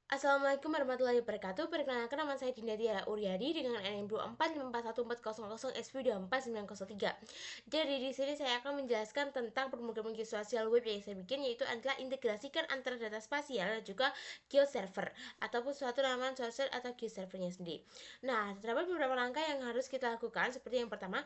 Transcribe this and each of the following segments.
Assalamualaikum warahmatullahi wabarakatuh. Perkenalkan nama saya Dinda Tiara Uryadi dengan NIM 24541400SV24903. Jadi di sini saya akan menjelaskan tentang pemrograman geososial web yang saya bikin, yaitu adalah integrasikan antara data spasial dan juga geoserver ataupun suatu laman sosial atau geoservernya sendiri. Nah, terdapat beberapa langkah yang harus kita lakukan. Seperti yang pertama,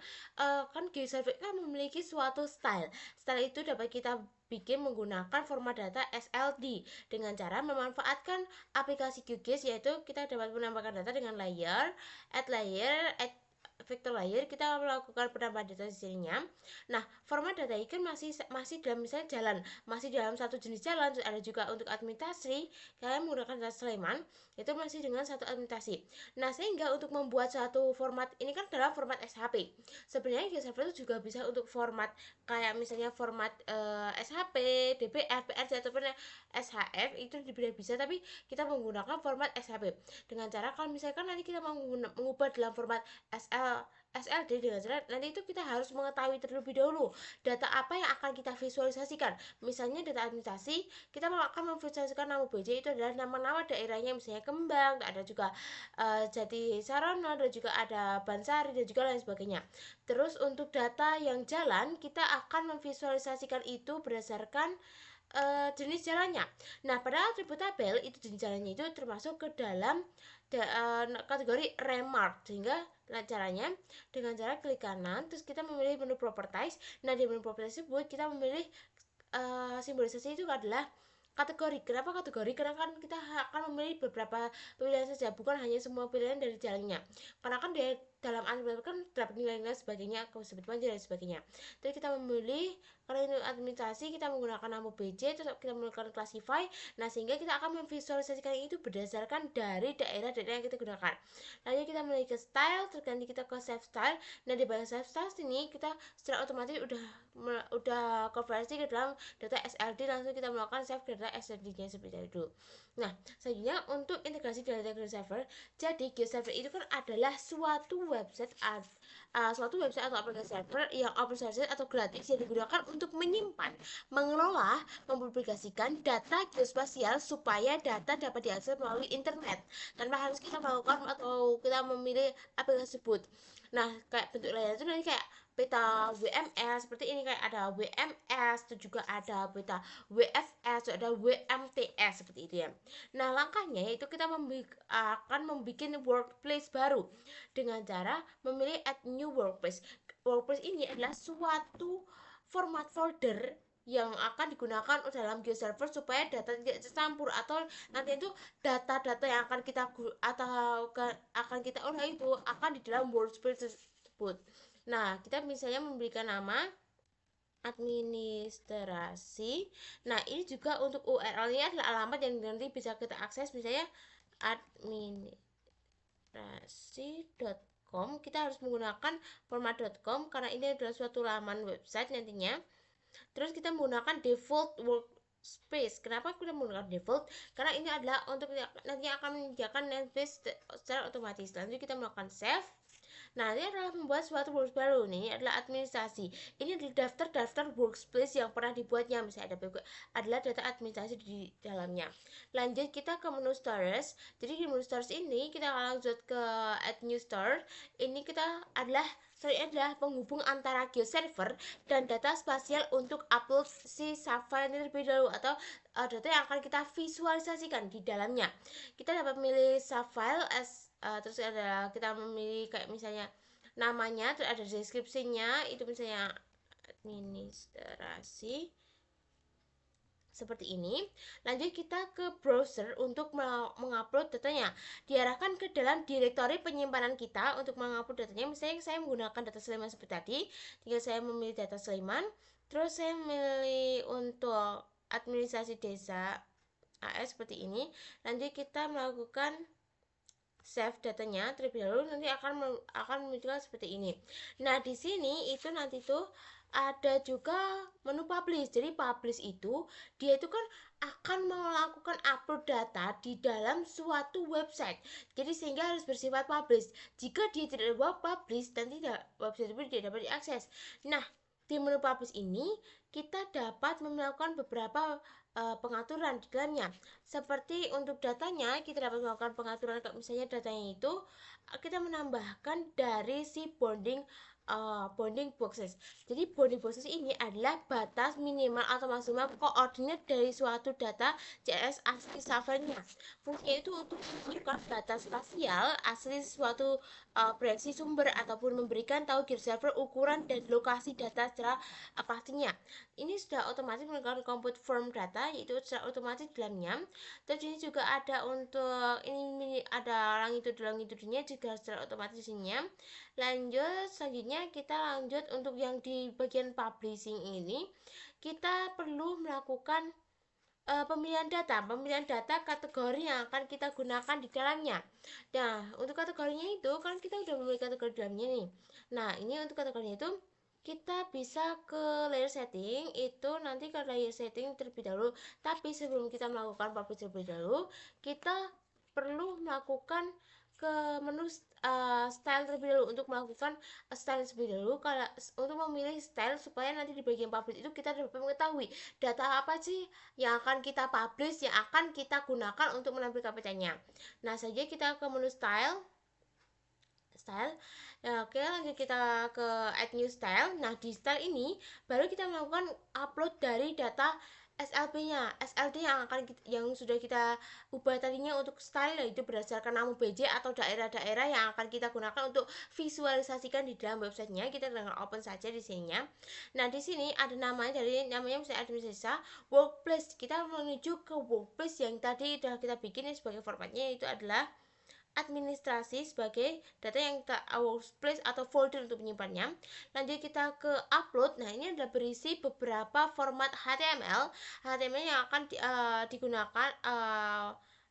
kan geoserver kan memiliki suatu style. Style itu dapat kita bikin menggunakan format data SLD dengan cara memanfaatkan aplikasi QGIS, yaitu kita dapat menambahkan data dengan layer, add vector layer, kita melakukan penambahan data di sininya. Nah, format data ini kan masih dalam misalnya jalan, masih dalam satu jenis jalan. Ada juga untuk administrasi, kalian menggunakan data Sleman, itu masih dengan satu administrasi. Nah, sehingga untuk membuat satu format ini kan dalam format SHP. Sebenarnya geoserver itu juga bisa untuk format kayak misalnya format SHP, DPF, PRC ataupun SHF itu bisa, tapi kita menggunakan format SHP dengan cara kalau misalkan nanti kita mau mengubah dalam format SLD dengan cara nanti itu kita harus mengetahui terlebih dahulu data apa yang akan kita visualisasikan. Misalnya data administrasi, kita akan memvisualisasikan nama BJ itu adalah nama-nama daerahnya, misalnya Kembang, ada juga Jati Sarono, dan juga ada Bansari dan juga lain sebagainya. Terus untuk data yang jalan, kita akan memvisualisasikan itu berdasarkan jenis jalannya. Nah, pada atribut tabel itu jenis jalannya itu termasuk ke dalam kategori remark, sehingga caranya dengan cara klik kanan terus kita memilih menu properties. Nah, di menu properties tersebut kita memilih simbolisasi itu adalah kategori. Kenapa kategori? Karena kan kita akan memilih beberapa pilihan saja, bukan hanya semua pilihan dari jalannya. Karena kan di dalam algoritma kan terdapat nilai-nilai sebagainya, sebut dan sebagainya. Jadi kita memilih, kalau ini administrasi kita menggunakan nama BJ, terus kita menggunakan classify. Nah, sehingga kita akan memvisualisasikan itu berdasarkan dari daerah-daerah yang kita gunakan. Lalu kita memilih ke style, terus nanti kita ke save style. Nah, di bagian save style sini kita secara otomatis udah konversi ke dalam data SLD, langsung kita melakukan save ke data SLD-nya seperti itu. Nah, selanjutnya untuk integrasi data geoserver. Jadi geoserver itu kan adalah suatu website atau aplikasi server yang open source atau gratis yang digunakan untuk menyimpan, mengelola, mempublikasikan data geospasial supaya data dapat diakses melalui internet tanpa harus kita melakukan atau kita memilih aplikasi tersebut. Nah, kayak bentuk layar itu nanti kayak peta WMS seperti ini, kayak ada WMS, itu juga ada peta WFS, ada WMTS seperti itu ya. Nah, langkahnya itu kita akan membuat workplace baru dengan cara memilih add new workplace. Workplace ini adalah suatu format folder yang akan digunakan dalam geoserver supaya data tidak tercampur, atau nanti itu data-data yang akan kita olah itu akan di dalam workspace tersebut. Nah, kita misalnya memberikan nama administrasi. Nah, ini juga untuk URL-nya adalah alamat yang nanti bisa kita akses, misalnya administrasi.com. Kita harus menggunakan format .com karena ini adalah suatu laman website nantinya. Terus kita menggunakan default workspace. Kenapa kita menggunakan default? Karena ini adalah untuk nanti akan menyediakan namespace secara otomatis. Lanjut kita melakukan save. Nah, ini adalah membuat suatu workspace baru. Ini adalah administrasi. Ini adalah daftar-daftar workspace yang pernah dibuatnya. Misalnya adalah data administrasi di dalamnya. Lanjut kita ke menu stores. Jadi di menu stores ini kita lanjut ke add new store. Ini adalah penghubung antara geoserver dan data spasial untuk upload si subfile ini terlebih dahulu, atau data yang akan kita visualisasikan di dalamnya. Kita dapat memilih subfile terus ada kita memilih kayak misalnya namanya, terus ada deskripsinya, itu misalnya administrasi seperti ini. Lanjut kita ke browser untuk mengupload datanya. Diarahkan ke dalam direktori penyimpanan kita untuk mengupload datanya. Misalnya saya menggunakan data Sleman seperti tadi, tinggal saya memilih data Sleman, terus saya memilih untuk administrasi desa AS seperti ini. Lanjut kita melakukan save datanya terlebih dahulu, nanti akan munculkan seperti ini. Nah, di sini itu nanti tuh ada juga menu publish. Jadi publish itu dia itu kan akan melakukan upload data di dalam suatu website. Jadi sehingga harus bersifat publish. Jika dia tidak dibuat publish, nanti website itu tidak dapat diakses. Nah, di menu publish ini kita dapat melakukan beberapa pengaturan di dalamnya. Seperti untuk datanya, kita dapat melakukan pengaturan, misalnya datanya itu kita menambahkan dari si bounding boxes. Jadi bounding boxes ini adalah batas minimal atau maksimal koordinat dari suatu data CSS asli servernya. Fungsinya itu untuk menunjukkan batas spasial asli suatu proyeksi sumber ataupun memberikan tahu gear server ukuran dan lokasi data secara pastinya. Ini sudah otomatis menggunakan compute form data, yaitu secara otomatis di dalamnya. Terus ini juga ada untuk ini ada longitudenya juga secara otomatis di sini. Lanjut, selanjutnya kita lanjut untuk yang di bagian publishing ini, kita perlu melakukan pemilihan data kategori yang akan kita gunakan di dalamnya. Nah, untuk kategorinya itu kan kita udah memiliki kategori dalamnya nih. Nah, ini untuk kategorinya itu kita bisa ke layer setting, itu nanti ke layer setting terlebih dahulu. Tapi sebelum kita melakukan publish terlebih dahulu, kita perlu melakukan ke menu style terlebih dahulu. Untuk melakukan style terlebih dahulu, kalau untuk memilih style supaya nanti di bagian publish itu kita dapat mengetahui data apa sih yang akan kita publish, yang akan kita gunakan untuk menampilkan petanya. Nah, saja kita ke menu style. Nah, oke, lanjut kita ke add new style. Nah, di style ini baru kita melakukan upload dari data SLD yang sudah kita ubah tadinya untuk style, yaitu berdasarkan nama BJ atau daerah-daerah yang akan kita gunakan untuk visualisasikan di dalam websitenya. Kita dengan open saja di sininya. Nah, di sini ada namanya misalnya administrasi workplace. Kita menuju ke workplace yang tadi sudah kita bikin sebagai formatnya, yaitu adalah administrasi sebagai data yang kita workplace atau folder untuk menyimpannya. Lanjut kita ke upload. Nah, ini adalah berisi beberapa format HTML yang akan digunakan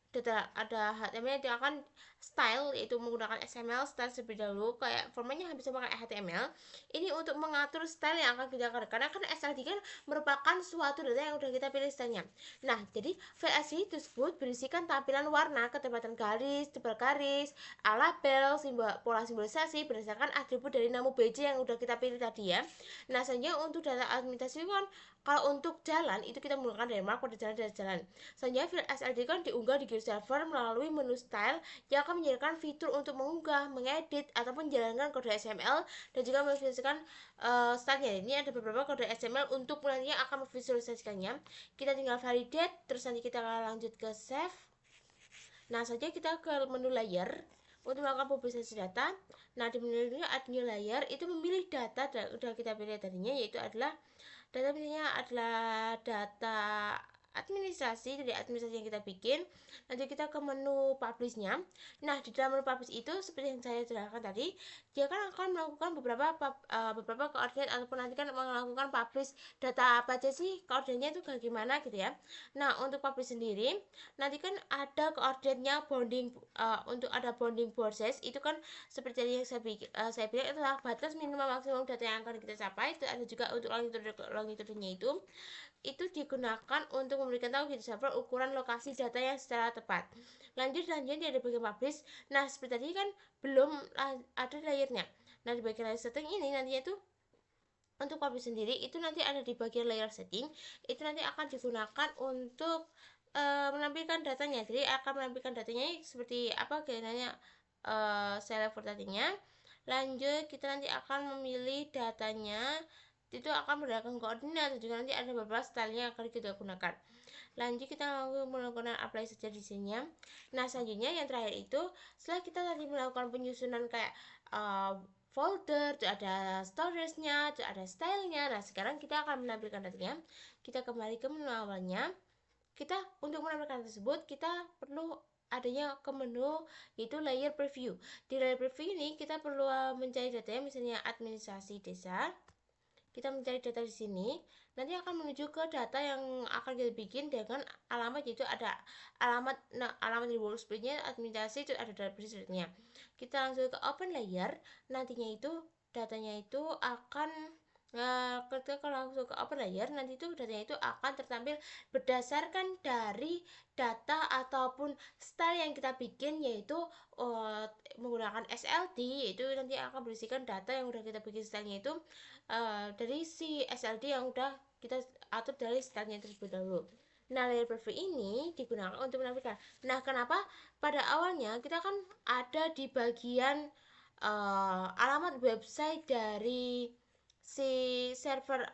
data, ada HTML yang akan style, yaitu menggunakan XML style terlebih dahulu. Kayak formatnya bisa pakai HTML. Ini untuk mengatur style yang akan kita gunakan, karena kan SLD kan merupakan suatu data yang udah kita pilih stylenya. Nah, jadi file SLD tersebut berisikan tampilan warna, ketepatan garis, tebal garis, label, pola simbolisasi berdasarkan atribut dari nama BJ yang udah kita pilih tadi ya. Nah, selanjutnya untuk data administrasi kan, kalau untuk jalan itu kita menggunakan dari mark pada jalan. Selanjutnya file SLD kan diunggah di gear server melalui menu style yang akan menyediakan fitur untuk mengunggah, mengedit ataupun menjalankan kode XML dan juga memvisualisasikan stylenya. Ini ada beberapa kode XML untuk nantinya akan memvisualisasikannya. Kita tinggal validate, terus nanti kita lanjut ke save. Nah, saja kita ke menu layer untuk melakukan publikasi data. Nah, di menu ini add new layer, itu memilih data dan udah kita pilih tadinya, yaitu adalah data, misalnya adalah data administrasi, dari administrasi yang kita bikin. Nanti kita ke menu publishnya. Nah, di dalam menu publish itu seperti yang saya jelaskan tadi, dia kan akan melakukan beberapa koordinat ataupun nanti kan melakukan publish data apa aja sih, koordinatnya itu bagaimana gitu ya. Nah, untuk publish sendiri nanti kan ada koordinatnya bounding, untuk ada bounding process itu kan seperti yang saya bilang, itu adalah batas minimal maksimum data yang akan kita capai. Itu ada juga untuk longitudenya itu digunakan untuk memberikan tahu di server ukuran lokasi data yang secara tepat. Lanjutnya di bagian publish. Nah, seperti tadi kan belum ada layernya. Nah, di bagian layer setting ini nantinya itu untuk publish sendiri itu nanti ada di bagian layer setting, itu nanti akan digunakan untuk menampilkan datanya. Jadi akan menampilkan datanya seperti apa kayaknya server tadinya. Lanjut kita nanti akan memilih datanya, itu akan berdasarkan koordinat, juga nanti ada beberapa style yang akan kita gunakan. Lanjut kita melakukan apply saja di sini. Nah, selanjutnya yang terakhir itu setelah kita tadi melakukan penyusunan kayak folder, itu ada storage-nya, itu ada stylenya. Nah, sekarang kita akan menampilkan datanya. Kita kembali ke menu awalnya. Kita untuk menampilkan tersebut kita perlu adanya ke menu, yaitu layer preview. Di layer preview ini kita perlu mencari datanya, misalnya administrasi desa. Kita mencari data di sini, nanti akan menuju ke data yang akan kita bikin dengan alamat, yaitu ada alamat di workspace-nya administrasi, itu ada data Kita langsung ke open layer, nantinya itu datanya itu akan Nah, ketika langsung ke open layer, nanti itu datanya itu akan tertampil berdasarkan dari data ataupun style yang kita bikin, yaitu uh, menggunakan SLD, yaitu nanti akan berisikan data yang udah kita bikin stylenya itu dari si SLD yang udah kita atur dari stylenya tersebut dahulu. Nah, layer preview ini digunakan untuk menampilkan. Nah, kenapa pada awalnya kita kan ada di bagian alamat website dari si server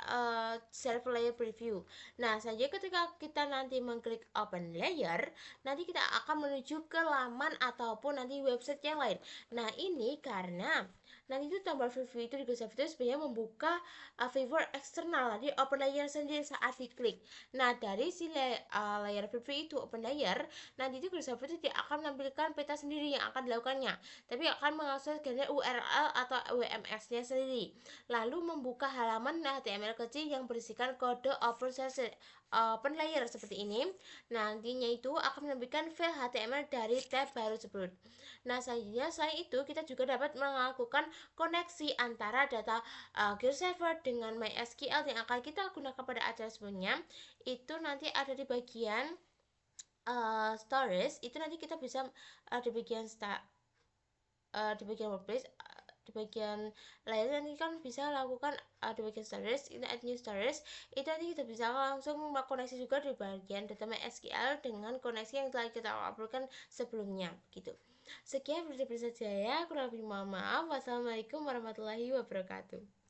layer preview. Nah, saja ketika kita nanti mengklik open layer, nanti kita akan menuju ke laman ataupun nanti website yang lain. Nah, ini karena nanti itu tombol preview itu di Microsoft itu sebenarnya membuka viewer eksternal di open layer sendiri saat diklik. Nah, dari si layer preview itu open layer, nanti itu Microsoft itu tidak akan menampilkan peta sendiri yang akan dilakukannya, tapi akan mengakses URL atau WMS-nya sendiri, lalu membuka halaman HTML kecil yang berisikan kode open layer seperti ini. Nantinya itu akan menampilkan file HTML dari tab baru tersebut. Nah, selanjutnya selain itu kita juga dapat melakukan koneksi antara data Geo server dengan MySQL yang akan kita gunakan pada acara sebelumnya. Itu nanti ada di bagian storage. Itu nanti kita bisa di bagian di bagian workplace, di bagian lain nanti kan bisa lakukan di bagian storage, ini add new storage, itu nanti kita bisa langsung koneksi juga di bagian data MySQL dengan koneksi yang telah kita uploadkan sebelumnya gitu. Sekian dari saja ya, kurang lebih mohon maaf. Wassalamualaikum warahmatullahi wabarakatuh.